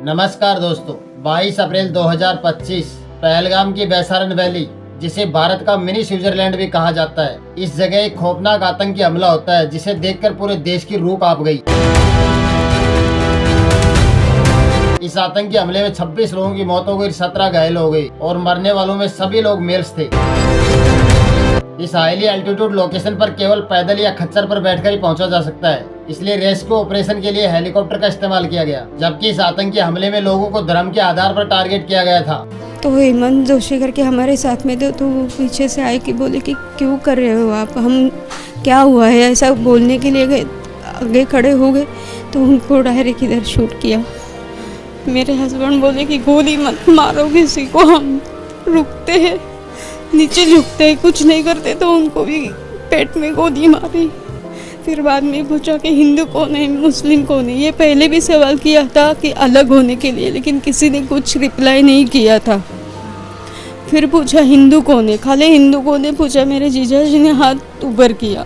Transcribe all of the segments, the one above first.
नमस्कार दोस्तों, 22 अप्रैल 2025 पहलगाम की बैसारन वैली, जिसे भारत का मिनी स्विट्जरलैंड भी कहा जाता है, इस जगह एक खौफनाक आतंकी हमला होता है जिसे देखकर पूरे देश की रूह कांप गई। इस आतंकी हमले में 26 लोगों की मौत हो गई, 17 घायल हो गई और मरने वालों में सभी लोग मेल्स थे। इस हाईली एल्टीट्यूड लोकेशन पर केवल पैदल या खच्चर पर बैठकर ही पहुंचा जा सकता है, इसलिए रेस्क्यू ऑपरेशन के लिए हेलीकॉप्टर का इस्तेमाल किया गया। जबकि इस आतंकी हमले में लोगों को धर्म के आधार पर टारगेट किया गया था। तो हेमंत जोशी करके हमारे साथ में थे, तो वो पीछे से आए कि बोले कि क्यों कर रहे हो आप, हम क्या हुआ है, ऐसा बोलने के लिए गए, आगे खड़े हो गए तो उनको डायरेक्ट इधर शूट किया। मेरे हस्बैंड बोले कि गोली मत मारो किसी को, हम रुकते हैं, नीचे झुकते हैं, कुछ नहीं करते, तो उनको भी पेट में गोली मारी। फिर बाद में पूछा कि हिंदू कौन है, मुस्लिम कौन है। ये पहले भी सवाल किया था कि अलग होने के लिए, लेकिन किसी ने कुछ रिप्लाई नहीं किया था। फिर पूछा हिंदू कौन है, खाली हिंदू कौन है पूछा, मेरे जीजा जी ने हाथ ऊपर किया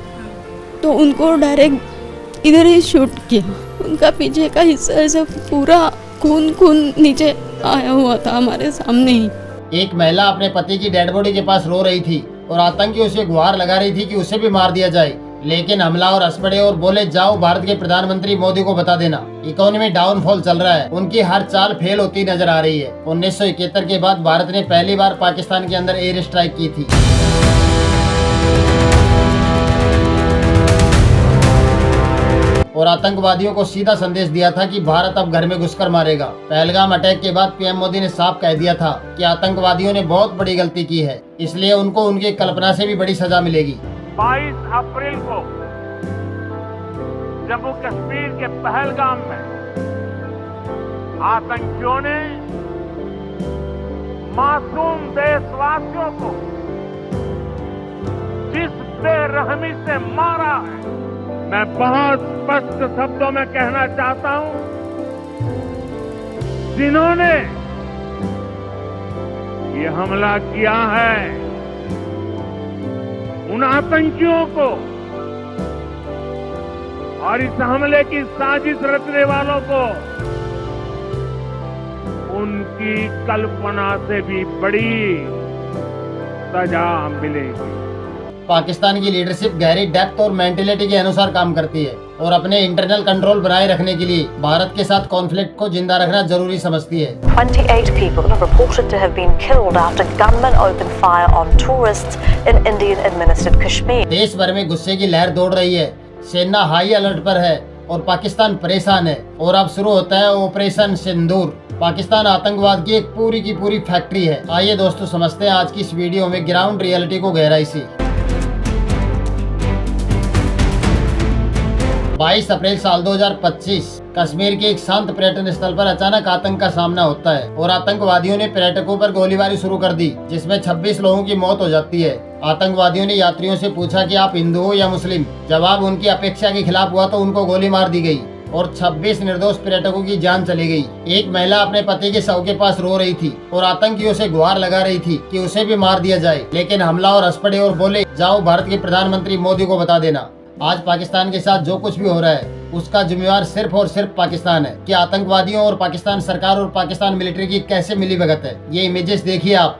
तो उनको डायरेक्ट इधर ही शूट किया। उनका पीछे का हिस्सा ऐसा पूरा खून नीचे आया हुआ था हमारे सामने ही। एक महिला अपने पति की डेड बॉडी के पास रो रही थी और आतंकी उसे गुहार लगा रही थी कि उसे भी मार दिया जाए, लेकिन हमलावर हंस पड़े और बोले जाओ भारत के प्रधानमंत्री मोदी को बता देना, इकोनॉमी डाउनफॉल चल रहा है। उनकी हर चाल फेल होती नजर आ रही है। 1971 के बाद भारत ने पहली बार पाकिस्तान के अंदर एयर स्ट्राइक की थी। और आतंकवादियों को सीधा संदेश दिया था कि भारत अब घर में घुसकर मारेगा। पहलगाम अटैक के बाद पीएम मोदी ने साफ कह दिया था कि आतंकवादियों ने बहुत बड़ी गलती की है, इसलिए उनको उनकी कल्पना से भी बड़ी सजा मिलेगी। 22 अप्रैल को जम्मू कश्मीर के पहलगाम में आतंकियों ने मासूम देशवासियों को जिस बेरहमी से मारा है, मैं बहुत स्पष्ट शब्दों में कहना चाहता हूं, जिन्होंने ये हमला किया है, उन आतंकियों को और इस हमले की साजिश रचने वालों को उनकी कल्पना से भी बड़ी सजा मिलेगी। पाकिस्तान की लीडरशिप गहरी डेप्थ और मेंटेलिटी के अनुसार काम करती है और अपने इंटरनल कंट्रोल बनाए रखने के लिए भारत के साथ कॉन्फ्लिक्ट को जिंदा रखना जरूरी समझती है। 28 people are reported to have been killed after gunmen opened fire on tourists in Indian-administered Kashmir. देश भर में गुस्से की लहर दौड़ रही है, सेना हाई अलर्ट पर है और पाकिस्तान परेशान है। और अब शुरू होता है ऑपरेशन सिंदूर। पाकिस्तान आतंकवाद की एक पूरी फैक्ट्री है। आइए दोस्तों समझते हैं आज की इस वीडियो में ग्राउंड रियलिटी को गहराई से। 22 अप्रैल साल 2025 कश्मीर के एक शांत पर्यटन स्थल पर अचानक आतंक का सामना होता है और आतंकवादियों ने पर्यटकों पर गोलीबारी शुरू कर दी, जिसमें 26 लोगों की मौत हो जाती है। आतंकवादियों ने यात्रियों से पूछा कि आप हिंदू हो या मुस्लिम। जवाब उनकी अपेक्षा के खिलाफ हुआ तो उनको गोली मार दी गई और 26 निर्दोष पर्यटकों की जान चली गई। एक महिला अपने पति के शव के पास रो रही थी और आतंकियों से गुहार लगा रही थी कि उसे भी मार दिया जाए, लेकिन हमलावर हंस पड़े और बोले जाओ भारत के प्रधानमंत्री मोदी को बता देना। आज पाकिस्तान के साथ जो कुछ भी हो रहा है उसका जिम्मेवार सिर्फ और सिर्फ पाकिस्तान है। कि आतंकवादियों और पाकिस्तान सरकार और पाकिस्तान मिलिट्री की कैसे मिलीभगत है, ये इमेजेस देखिए आप।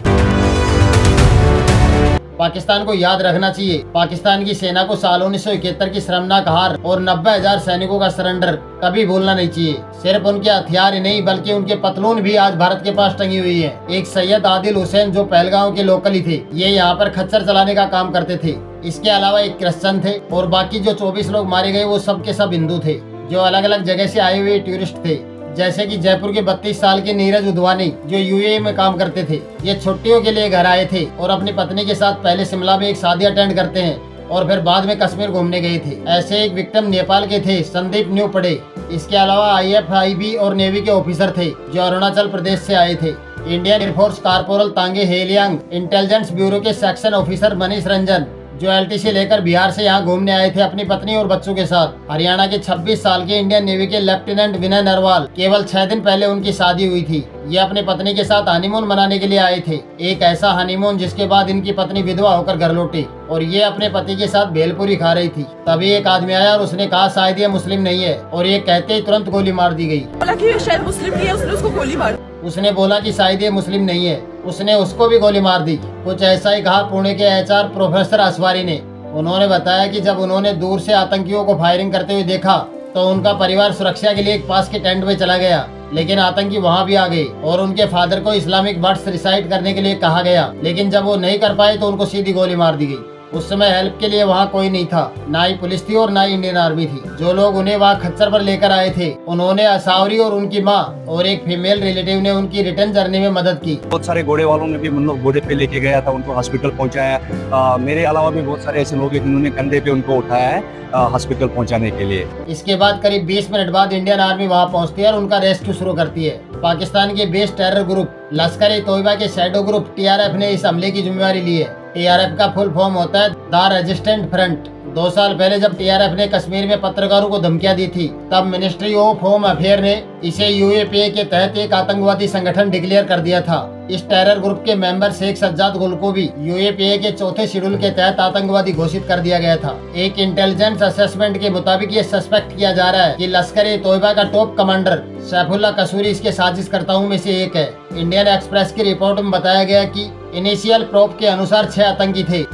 पाकिस्तान को याद रखना चाहिए, पाकिस्तान की सेना को साल 1971 की शर्मनाक हार और 90,000 सैनिकों का सरेंडर कभी भूलना नहीं चाहिए। सिर्फ उनके हथियार ही नहीं बल्कि उनके पतलून भी आज भारत के पास टंगी हुई है। एक सैयद आदिल हुसैन जो पहलगांव के लोकल ही थे, ये यहाँ पर खच्चर चलाने का काम करते थे। इसके अलावा एक क्रिश्चियन थे और बाकी जो 24 लोग मारे गए वो सब के सब हिंदू थे, जो अलग अलग जगह से आए हुए टूरिस्ट थे। जैसे कि जयपुर के 32 साल के नीरज उद्वानी जो यूएई में काम करते थे। ये छुट्टियों के लिए घर आए थे और अपनी पत्नी के साथ पहले शिमला में एक शादी अटेंड करते हैं और फिर बाद में कश्मीर घूमने गए थे। ऐसे एक विक्टिम नेपाल के थे, संदीप न्यू पड़े। इसके अलावा IFIB और नेवी के ऑफिसर थे जो अरुणाचल प्रदेश से आए थे। इंडियन एयरफोर्स कारपोरल तांगे हेलियांग, इंटेलिजेंस ब्यूरो के सेक्शन ऑफिसर मनीष रंजन जो LTC लेकर बिहार से यहाँ घूमने आए थे अपनी पत्नी और बच्चों के साथ। हरियाणा के 26 साल के इंडियन नेवी के लेफ्टिनेंट विनय नरवाल, केवल 6 दिन पहले उनकी शादी हुई थी। ये अपनी पत्नी के साथ हनीमून मनाने के लिए आए थे। एक ऐसा हनीमून जिसके बाद इनकी पत्नी विधवा होकर घर लौटी और ये अपने पति के साथ भेलपुरी खा रही थी। तभी एक आदमी आया और उसने कहा शायद ये मुस्लिम नहीं है, और ये कहते ही तुरंत गोली मार दी गई। बोला कि शायद मुस्लिम नहीं है, उसने उसको गोली मार। उसने बोला कि शायद ये मुस्लिम नहीं है, उसने उसको भी गोली मार दी। कुछ ऐसा ही कहा पुणे के HR प्रोफेसर असवारी ने। उन्होंने बताया कि जब उन्होंने दूर से आतंकियों को फायरिंग करते हुए देखा तो उनका परिवार सुरक्षा के लिए एक पास के टेंट में चला गया, लेकिन आतंकी वहां भी आ गए और उनके फादर को इस्लामिक वर्ड्स रिसाइट करने के लिए कहा गया, लेकिन जब वो नहीं कर पाए तो उनको सीधी गोली मार दी गई। उस समय हेल्प के लिए वहाँ कोई नहीं था, ना ही पुलिस थी और ना ही इंडियन आर्मी थी। जो लोग उन्हें वहाँ खच्चर पर लेकर आए थे उन्होंने असावरी और उनकी माँ और एक फीमेल रिलेटिव ने उनकी रिटर्न जर्नी में मदद की। बहुत सारे घोड़े वालों ने भी मतलब घोड़े पे लेके गया था, उनको हॉस्पिटल पहुंचाया। मेरे अलावा भी बहुत सारे ऐसे लोग हैं जिन्होंने कंधे पे उनको उठाया है हॉस्पिटल पहुंचाने के लिए। इसके बाद करीब 20 मिनट बाद इंडियन आर्मी वहां पहुंचती है और उनका रेस्क्यू शुरू करती है। पाकिस्तान के बेस्ड टेरर ग्रुप लश्कर-ए-तोयबा के शैडो ग्रुप TRF ने इस हमले की जिम्मेदारी ली है। TRF का फुल फॉर्म होता है द रेजिस्टेंट फ्रंट। 2 साल पहले जब TRF ने कश्मीर में पत्रकारों को धमकियां दी थी, तब मिनिस्ट्री ऑफ होम अफेयर ने इसे UAPA के तहत एक आतंकवादी संगठन डिक्लेयर कर दिया था। इस टेरर ग्रुप के मेंबर शेख सज्जाद गुल को भी UAPA के 4थे शेड्यूल के तहत आतंकवादी घोषित कर दिया गया था। एक इंटेलिजेंस असेसमेंट के मुताबिक ये सस्पेक्ट किया जा रहा है कि लश्कर-ए-तोयबा का टॉप कमांडर सैफुल्लाह कसूरी इसके साजिशकर्ताओं में से एक है। इंडियन एक्सप्रेस की रिपोर्ट में बताया गया कि इनिशियल प्रोब के अनुसार 6 आतंकी थे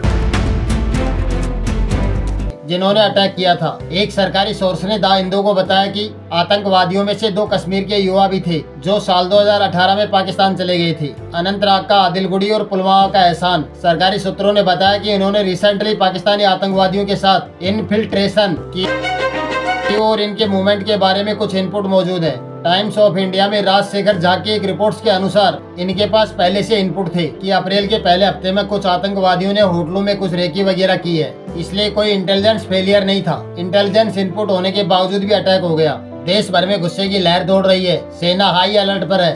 जिन्होंने अटैक किया था। एक सरकारी सोर्स ने द हिंदू को बताया कि आतंकवादियों में से 2 कश्मीर के युवा भी थे जो साल 2018 में पाकिस्तान चले गए थे। अनंतनाग का आदिलगुड़ी और पुलवामा का एहसान। सरकारी सूत्रों ने बताया कि इन्होंने रिसेंटली पाकिस्तानी आतंकवादियों के साथ इनफिल्ट्रेशन की और इनके मूवमेंट के बारे में कुछ इनपुट मौजूद है। टाइम्स ऑफ इंडिया में राजशेखर झा के एक रिपोर्ट्स के अनुसार इनके पास पहले से इनपुट थे कि अप्रैल के पहले हफ्ते में कुछ आतंकवादियों ने होटलों में कुछ रेकी वगैरह की है, इसलिए कोई इंटेलिजेंस फेलियर नहीं था। इंटेलिजेंस इनपुट होने के बावजूद भी अटैक हो गया। देश भर में गुस्से की लहर दौड़ रही है, सेना हाई अलर्ट पर है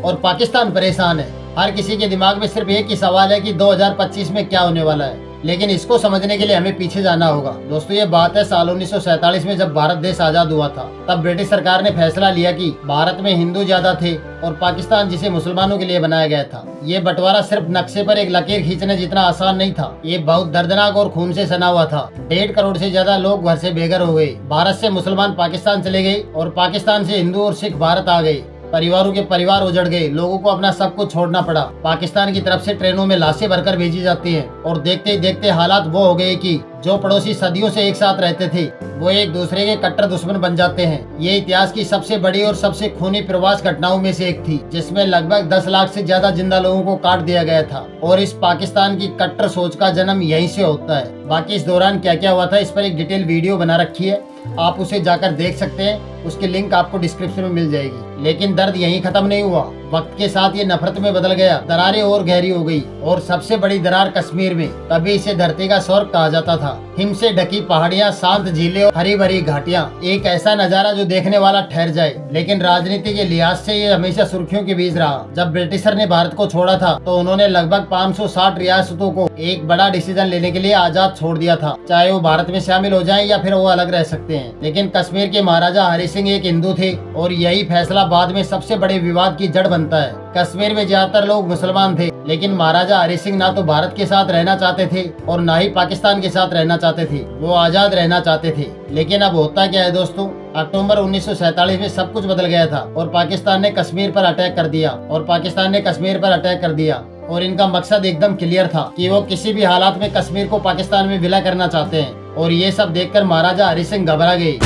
और पाकिस्तान परेशान है। हर किसी के दिमाग में सिर्फ एक ही सवाल है कि 2025 में क्या होने वाला है, लेकिन इसको समझने के लिए हमें पीछे जाना होगा। दोस्तों, ये बात है साल 1947 में जब भारत देश आजाद हुआ था। तब ब्रिटिश सरकार ने फैसला लिया कि भारत में हिंदू ज्यादा थे और पाकिस्तान जिसे मुसलमानों के लिए बनाया गया था। ये बंटवारा सिर्फ नक्शे पर एक लकीर खींचने जितना आसान नहीं था, ये बहुत दर्दनाक और खून से सना हुआ था। 1.5 करोड़ से ज्यादा लोग घर से बेघर हो गए। भारत से मुसलमान पाकिस्तान चले गए और पाकिस्तान से हिंदू और सिख भारत आ गए। परिवारों के परिवार उजड़ गए, लोगों को अपना सब कुछ छोड़ना पड़ा। पाकिस्तान की तरफ से ट्रेनों में लाशें भरकर भेजी जाती हैं और देखते ही देखते हालात वो हो गए कि जो पड़ोसी सदियों से एक साथ रहते थे वो एक दूसरे के कट्टर दुश्मन बन जाते हैं। ये इतिहास की सबसे बड़ी और सबसे खूनी प्रवास घटनाओं में से एक थी, जिसमें लगभग 10 लाख से ज्यादा जिंदा लोगों को काट दिया गया था और इस पाकिस्तान की कट्टर सोच का जन्म यहीं से होता है। बाकी इस दौरान क्या क्या हुआ था इस पर एक डिटेल वीडियो बना रखी है, आप उसे जाकर देख सकते हैं। उसकी लिंक आपको डिस्क्रिप्शन में मिल जाएगी। लेकिन दर्द यहीं खत्म नहीं हुआ, वक्त के साथ ये नफरत में बदल गया। दरारें और गहरी हो गई और सबसे बड़ी दरार कश्मीर में। तभी इसे धरती का स्वर्ग कहा जाता था। हिम से ढकी पहाड़ियाँ, शांत झीलें और हरी भरी घाटियाँ, एक ऐसा नजारा जो देखने वाला ठहर जाए। लेकिन राजनीति के लिहाज से ये हमेशा सुर्खियों के बीच रहा। जब ब्रिटिशर ने भारत को छोड़ा था तो उन्होंने लगभग 560 रियासतों को एक बड़ा डिसीजन लेने के लिए आजाद छोड़ दिया था, चाहे वो भारत में शामिल हो जाएं या फिर वो अलग रह सकते हैं। लेकिन कश्मीर के महाराजा हरि सिंह एक हिंदू थे और यही फैसला बाद में सबसे बड़े विवाद की जड़ बनता है। कश्मीर में ज्यादातर लोग मुसलमान थे, लेकिन महाराजा हरि सिंह ना तो भारत के साथ रहना चाहते थे और ना ही पाकिस्तान के साथ रहना चाहते थे। वो आजाद रहना चाहते थे। लेकिन अब होता क्या है दोस्तों, अक्टूबर 1947 में सब कुछ बदल गया था और पाकिस्तान ने कश्मीर पर अटैक कर दिया और इनका मकसद एकदम क्लियर था कि वो किसी भी हालात में कश्मीर को पाकिस्तान में विलय करना चाहते हैं। और ये सब देखकर महाराजा हरि सिंह घबरा गए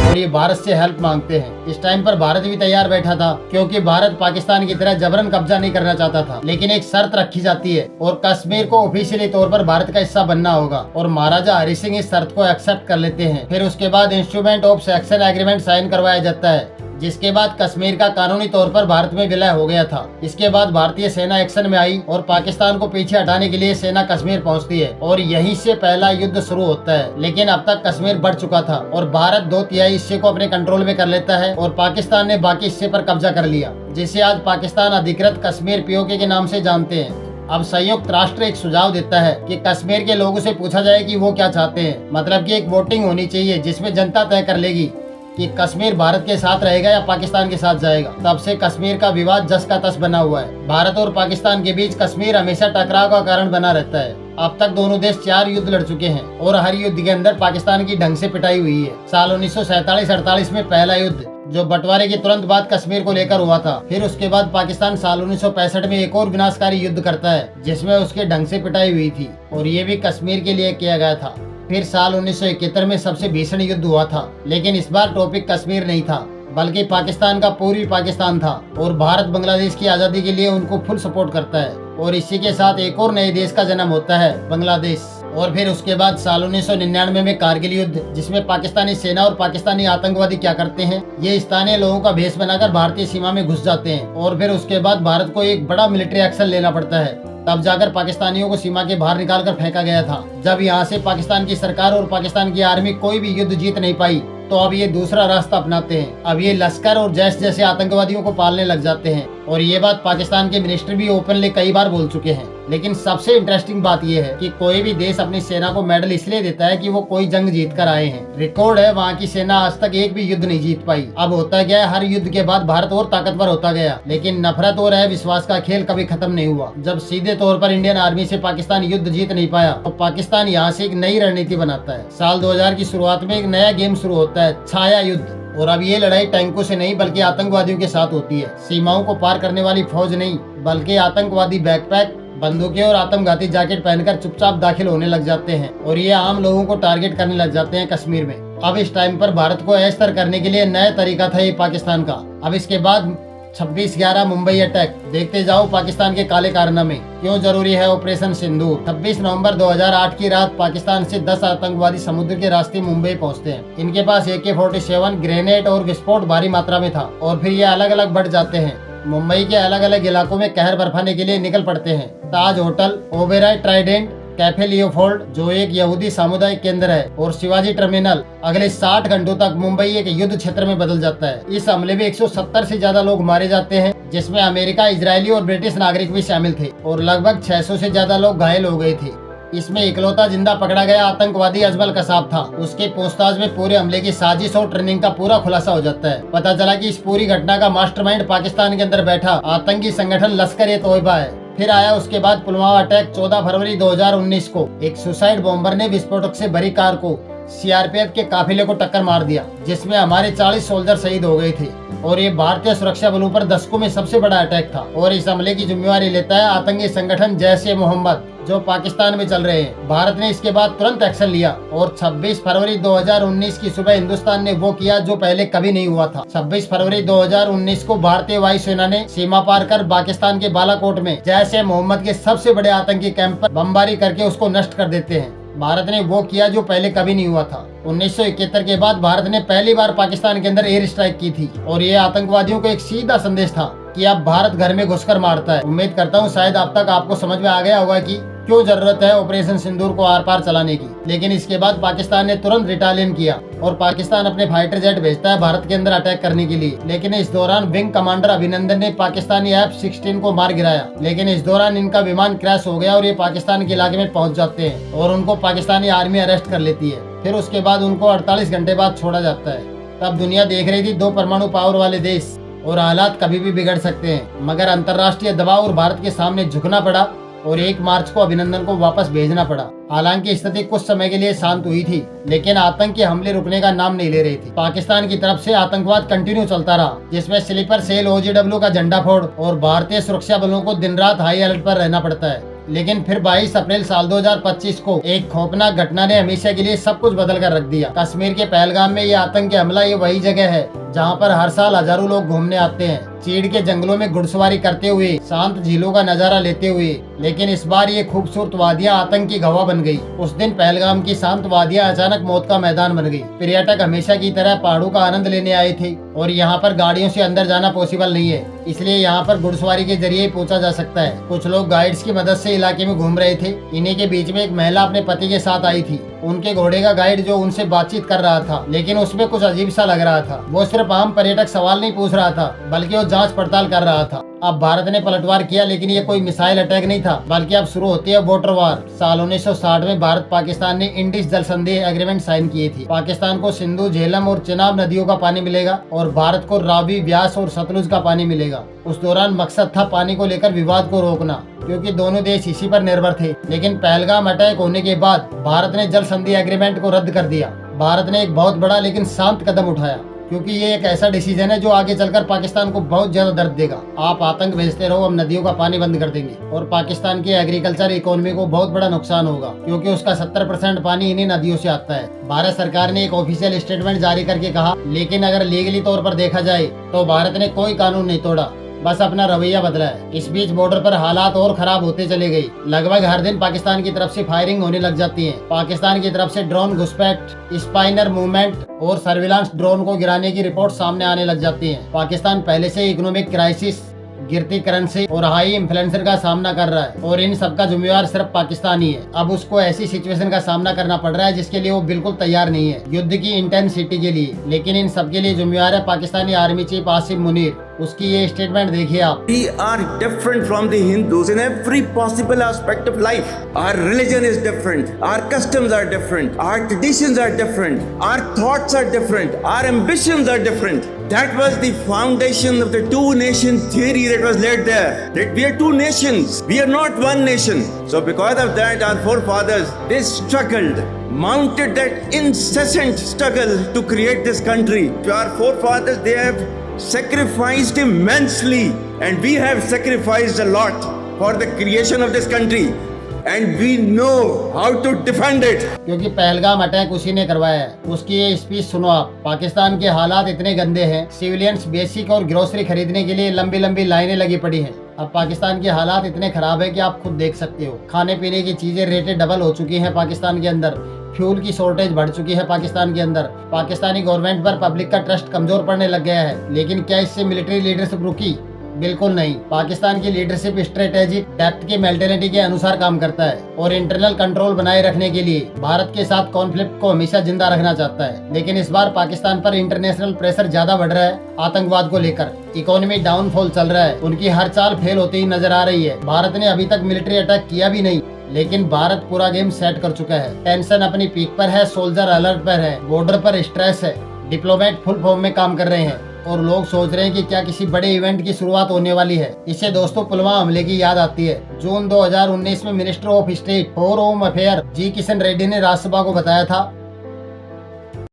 और ये भारत से हेल्प मांगते हैं। इस टाइम पर भारत भी तैयार बैठा था, क्योंकि भारत पाकिस्तान की तरह जबरन कब्जा नहीं करना चाहता था। लेकिन एक शर्त रखी जाती है और कश्मीर को ऑफिशियली तौर पर भारत का हिस्सा बनना होगा और महाराजा हरि सिंह इस शर्त को एक्सेप्ट कर लेते हैं। फिर उसके बाद instrument of section agreement sign करवाया जाता है, जिसके बाद कश्मीर का कानूनी तौर पर भारत में विलय हो गया था। इसके बाद भारतीय सेना एक्शन में आई और पाकिस्तान को पीछे हटाने के लिए सेना कश्मीर पहुंचती है और यहीं से पहला युद्ध शुरू होता है। लेकिन अब तक कश्मीर बढ़ चुका था और भारत 2/3 हिस्से को अपने कंट्रोल में कर लेता है और पाकिस्तान ने बाकी हिस्से पर कब्जा कर लिया, जिसे आज पाकिस्तान अधिकृत कश्मीर POK के नाम से जानते हैं। अब संयुक्त राष्ट्र एक सुझाव देता है कि कश्मीर के लोगों से पूछा जाए कि वो क्या चाहते हैं, मतलब कि एक वोटिंग होनी चाहिए जिसमें जनता तय कर लेगी कि कश्मीर भारत के साथ रहेगा या पाकिस्तान के साथ जाएगा। तब से कश्मीर का विवाद जस का तस बना हुआ है। भारत और पाकिस्तान के बीच कश्मीर हमेशा टकराव का कारण बना रहता है। अब तक दोनों देश 4 युद्ध लड़ चुके हैं और हर युद्ध के अंदर पाकिस्तान की ढंग से पिटाई हुई है। साल 1947-48 में पहला युद्ध जो बंटवारे के तुरंत बाद कश्मीर को लेकर हुआ था। फिर उसके बाद पाकिस्तान साल 1965 में एक और विनाशकारी युद्ध करता है जिसमें उसके ढंग से पिटाई हुई थी और ये भी कश्मीर के लिए किया गया था। फिर साल 1971 में सबसे भीषण युद्ध हुआ था, लेकिन इस बार टॉपिक कश्मीर नहीं था बल्कि पाकिस्तान का पूर्वी पाकिस्तान था और भारत बांग्लादेश की आजादी के लिए उनको फुल सपोर्ट करता है। और इसी के साथ एक और नए देश का जन्म होता है, बांग्लादेश। और फिर उसके बाद साल 1999 में कारगिल युद्ध, जिसमें पाकिस्तानी सेना और पाकिस्तानी आतंकवादी क्या करते हैं, ये स्थानीय लोगों का भेष बनाकर भारतीय सीमा में घुस जाते हैं और फिर उसके बाद भारत को एक बड़ा मिलिट्री एक्शन लेना पड़ता है। तब जाकर पाकिस्तानियों को सीमा के बाहर निकालकर फेंका गया था। जब यहाँ से पाकिस्तान की सरकार और पाकिस्तान की आर्मी कोई भी युद्ध जीत नहीं पाई तो अब ये दूसरा रास्ता अपनाते हैं। अब ये लश्कर और जैश जैसे आतंकवादियों को पालने लग जाते हैं और ये बात पाकिस्तान के मिनिस्टर भी ओपनली कई बार बोल चुके हैं। लेकिन सबसे इंटरेस्टिंग बात यह है कि कोई भी देश अपनी सेना को मेडल इसलिए देता है कि वो कोई जंग जीत कर आए हैं। रिकॉर्ड है वहाँ की सेना आज तक एक भी युद्ध नहीं जीत पाई। अब होता गया, हर युद्ध के बाद भारत और ताकतवर होता गया, लेकिन नफरत और विश्वास का खेल कभी खत्म नहीं हुआ। जब सीधे तौर पर इंडियन आर्मी से पाकिस्तान युद्ध जीत नहीं पाया तो पाकिस्तान यहाँ से एक नई रणनीति बनाता है। साल 2000 की शुरुआत में एक नया गेम शुरू होता है, छाया युद्ध। और अब ये लड़ाई टैंकों से नहीं बल्कि आतंकवादियों के साथ होती है। सीमाओं को पार करने वाली फौज नहीं बल्कि आतंकवादी बैकपैक, बंदूकें और आत्मघाती जैकेट पहनकर चुपचाप दाखिल होने लग जाते हैं और ये आम लोगों को टारगेट करने लग जाते हैं कश्मीर में। अब इस टाइम पर भारत को अस्तर करने के लिए नया तरीका था ये पाकिस्तान का। अब इसके बाद 26/11 मुंबई अटैक, देखते जाओ पाकिस्तान के काले कारनामे। क्यों जरूरी है ऑपरेशन सिंदूर। 26 नवंबर 2008 की रात पाकिस्तान से 10 आतंकवादी समुद्र के रास्ते मुंबई पहुंचते हैं। इनके पास AK-47 ग्रेनेड और विस्फोट भारी मात्रा में था और फिर ये अलग अलग बढ़ जाते हैं। मुंबई के अलग अलग इलाकों में कहर बरपाने के लिए निकल पड़ते हैं। Taj hotel, Oberoi Trident, cafe Leopold जो एक यहूदी सामुदायिक केंद्र है और शिवाजी टर्मिनल। अगले 60 घंटों तक मुंबई एक युद्ध क्षेत्र में बदल जाता है। इस हमले में 170 से ज्यादा लोग मारे जाते हैं जिसमें अमेरिका, इजरायली और ब्रिटिश नागरिक भी शामिल थे और लगभग 600 से ज्यादा लोग घायल हो गए थे। इसमें इकलौता जिंदा पकड़ा गया आतंकवादी अजमल कसाब था। उसके पूछताछ में पूरे हमले की साजिश और ट्रेनिंग का पूरा खुलासा हो जाता है। पता चला कि इस पूरी घटना का मास्टरमाइंड पाकिस्तान के अंदर बैठा आतंकी संगठन लश्कर-ए-तोयबा है। फिर आया उसके बाद पुलवामा अटैक 14 फरवरी 2019 को। एक सुसाइड बॉम्बर ने विस्फोटक से भरी कार को CRPF के काफिले को टक्कर मार दिया जिसमें हमारे 40 सोल्जर शहीद हो गए थे और ये भारतीय सुरक्षा बलों पर दशकों में सबसे बड़ा अटैक था। और इस हमले की जिम्मेवारी लेता है आतंकी संगठन जैश-ए-मोहम्मद जो पाकिस्तान में चल रहे हैं। भारत ने इसके बाद तुरंत एक्शन लिया और 26 फरवरी 2019 की सुबह हिंदुस्तान ने वो किया जो पहले कभी नहीं हुआ था। 26 फरवरी 2019 को भारतीय वायुसेना ने सीमा पार कर पाकिस्तान के बालाकोट में जैश-ए-मोहम्मद के सबसे बड़े आतंकी कैंप पर बमबारी करके उसको नष्ट कर देते हैं। भारत ने वो किया जो पहले कभी नहीं हुआ था। 1971 के बाद भारत ने पहली बार पाकिस्तान के अंदर एयर स्ट्राइक की थी और ये आतंकवादियों को एक सीधा संदेश था कि अब भारत घर में घुसकर मारता है। उम्मीद करता हूँ शायद अब तक आपको समझ में आ गया होगा कि क्यों जरूरत है ऑपरेशन सिंदूर को आर पार चलाने की। लेकिन इसके बाद पाकिस्तान ने तुरंत रिटालियन किया और पाकिस्तान अपने फाइटर जेट भेजता है भारत के अंदर अटैक करने के लिए। लेकिन इस दौरान विंग कमांडर अभिनंदन ने पाकिस्तानी F-16 को मार गिराया। लेकिन इस दौरान इनका विमान क्रैश हो गया और ये पाकिस्तान के इलाके में पहुंच जाते हैं और उनको पाकिस्तानी आर्मी अरेस्ट कर लेती है। फिर उसके बाद उनको 48 घंटे बाद छोड़ा जाता है। तब दुनिया देख रही थी 2 परमाणु पावर वाले देश और हालात कभी भी बिगड़ सकते हैं। मगर अंतर्राष्ट्रीय दबाव और भारत के सामने झुकना पड़ा और 1 मार्च को अभिनंदन को वापस भेजना पड़ा। हालांकि स्थिति कुछ समय के लिए शांत हुई थी लेकिन आतंक के हमले रुकने का नाम नहीं ले रहे थे। पाकिस्तान की तरफ से आतंकवाद कंटिन्यू चलता रहा जिसमें स्लीपर सेल OGW का झंडा फोड़ और भारतीय सुरक्षा बलों को दिन रात हाई अलर्ट पर रहना पड़ता है। लेकिन फिर 22 अप्रैल साल 2025 को एक खौफनाक घटना ने हमेशा के लिए सब कुछ बदल कर रख दिया। कश्मीर के पहलगाम में ये आतंकी हमला ये वही जगह है जहाँ पर हर साल हजारों लोग घूमने आते हैं, चीड़ के जंगलों में घुड़सवारी करते हुए, शांत झीलों का नजारा लेते हुए। लेकिन इस बार ये खूबसूरत वादियाँ आतंक की गवाह बन गई। उस दिन पहलगाम की शांत वादियाँ अचानक मौत का मैदान बन गई। पर्यटक हमेशा की तरह पहाड़ों का आनंद लेने आए थे और यहाँ पर गाड़ियों से अंदर जाना पॉसिबल नहीं है, इसलिए यहाँ पर घुड़सवारी के जरिए पहुँचा जा सकता है। कुछ लोग गाइड्स की मदद से इलाके में घूम रहे थे। इन्हीं के बीच में एक महिला अपने पति के साथ आई थी। उनके घोड़े का गाइड जो उनसे बातचीत कर रहा था लेकिन उसमें कुछ अजीब सा लग रहा था। वो सिर्फ आम पर्यटक सवाल नहीं पूछ रहा था बल्कि वो जांच पड़ताल कर रहा था। अब भारत ने पलटवार किया, लेकिन ये कोई मिसाइल अटैक नहीं था, बल्कि अब शुरू होती है वाटर वार। साल 1960 में भारत पाकिस्तान ने इंडिस जल संधि एग्रीमेंट साइन किए थी। पाकिस्तान को सिंधु, झेलम और चिनाब नदियों का पानी मिलेगा और भारत को रावी, व्यास और सतलुज का पानी मिलेगा। उस दौरान मकसद था पानी को लेकर विवाद को रोकना, क्योंकि दोनों देश इसी पर निर्भर थे। लेकिन पहलगाम अटैक होने के बाद भारत ने जल संधि एग्रीमेंट को रद्द कर दिया। भारत ने एक बहुत बड़ा लेकिन शांत कदम उठाया, क्योंकि ये एक ऐसा डिसीजन है जो आगे चलकर पाकिस्तान को बहुत ज्यादा दर्द देगा। आप आतंक भेजते रहो, हम नदियों का पानी बंद कर देंगे और पाकिस्तान की एग्रीकल्चर इकोनॉमी को बहुत बड़ा नुकसान होगा, क्योंकि उसका 70% पानी इन्हीं नदियों से आता है। भारत सरकार ने एक ऑफिशियल स्टेटमेंट जारी करके कहा, लेकिन अगर लीगली तौर पर देखा जाए तो भारत ने कोई कानून नहीं तोड़ा, बस अपना रवैया बदला है। इस बीच बॉर्डर पर हालात और खराब होते चले गई। लगभग हर दिन पाकिस्तान की तरफ से फायरिंग होने लग जाती है। पाकिस्तान की तरफ से ड्रोन घुसपैठ, स्पाइनर मूवमेंट और सर्विलांस ड्रोन को गिराने की रिपोर्ट सामने आने लग जाती है। पाकिस्तान पहले से इकोनॉमिक क्राइसिस, गिरती करेंसी और हाई इन्फ्लेशन का सामना कर रहा है, और इन सब का जिम्मेवार सिर्फ पाकिस्तान ही है। अब उसको ऐसी सिचुएशन का सामना करना पड़ रहा है जिसके लिए वो बिल्कुल तैयार नहीं है, युद्ध की इंटेंसिटी के लिए। लेकिन इन सब के लिए जिम्मेवार है पाकिस्तानी आर्मी चीफ आसिफ मुनीर। उसकी ये स्टेटमेंट देखिए आप। We are different from the Hindus in every possible aspect of life. Our religion is different. Our customs are different. Our traditions are different. Our thoughts are different. Our ambitions are different. That was the foundation of the two nation theory that was laid there. That we are two nations. We are not one nation. So because of that, our forefathers, they struggled, mounted that incessant struggle to create this country. Our forefathers, they have sacrificed immensely, and we have sacrificed a lot for the creation of this country, and we know how to defend it. क्योंकि Pahalgam attack उसी ने करवाया है। उसकी ये speech सुनो आप। पाकिस्तान के हालात इतने गंदे हैं, सिविलियंस बेसिक और ग्रोसरी खरीदने के लिए लंबी लंबी लाइनें लगी पड़ी हैं। अब पाकिस्तान के हालात इतने खराब है कि आप खुद देख सकते हो। खाने पीने की चीजें रेटें डबल हो चुकी हैं पाकिस्तान के अंदर। फ्यूल की शॉर्टेज बढ़ चुकी है पाकिस्तान के अंदर। पाकिस्तानी गवर्नमेंट पर पब्लिक का ट्रस्ट कमजोर पड़ने लग गया है। लेकिन क्या इससे मिलिट्री लीडरशिप रुकी? बिल्कुल नहीं। पाकिस्तान की लीडरशिप स्ट्रेटेजिक डेप्थ की मेंटेलिटी के अनुसार काम करता है और इंटरनल कंट्रोल बनाए रखने के लिए भारत के साथ कॉन्फ्लिक्ट को हमेशा जिंदा रखना चाहता है। लेकिन इस बार पाकिस्तान पर इंटरनेशनल प्रेशर ज्यादा बढ़ रहा है आतंकवाद को लेकर। इकोनॉमी डाउनफॉल चल रहा है, उनकी हर चाल फेल होती ही नजर आ रही है। भारत ने अभी तक मिलिट्री अटैक किया भी नहीं, लेकिन भारत पूरा गेम सेट कर चुका है। टेंशन अपनी पीक पर है, सोल्जर अलर्ट पर है, बॉर्डर पर स्ट्रेस है, डिप्लोमेट फुल फॉर्म में काम कर रहे हैं और लोग सोच रहे हैं कि क्या किसी बड़े इवेंट की शुरुआत होने वाली है। इससे दोस्तों पुलवामा हमले की याद आती है। जून 2019 में minister of state for home affair G Kishan Reddy ने राज्यसभा को बताया था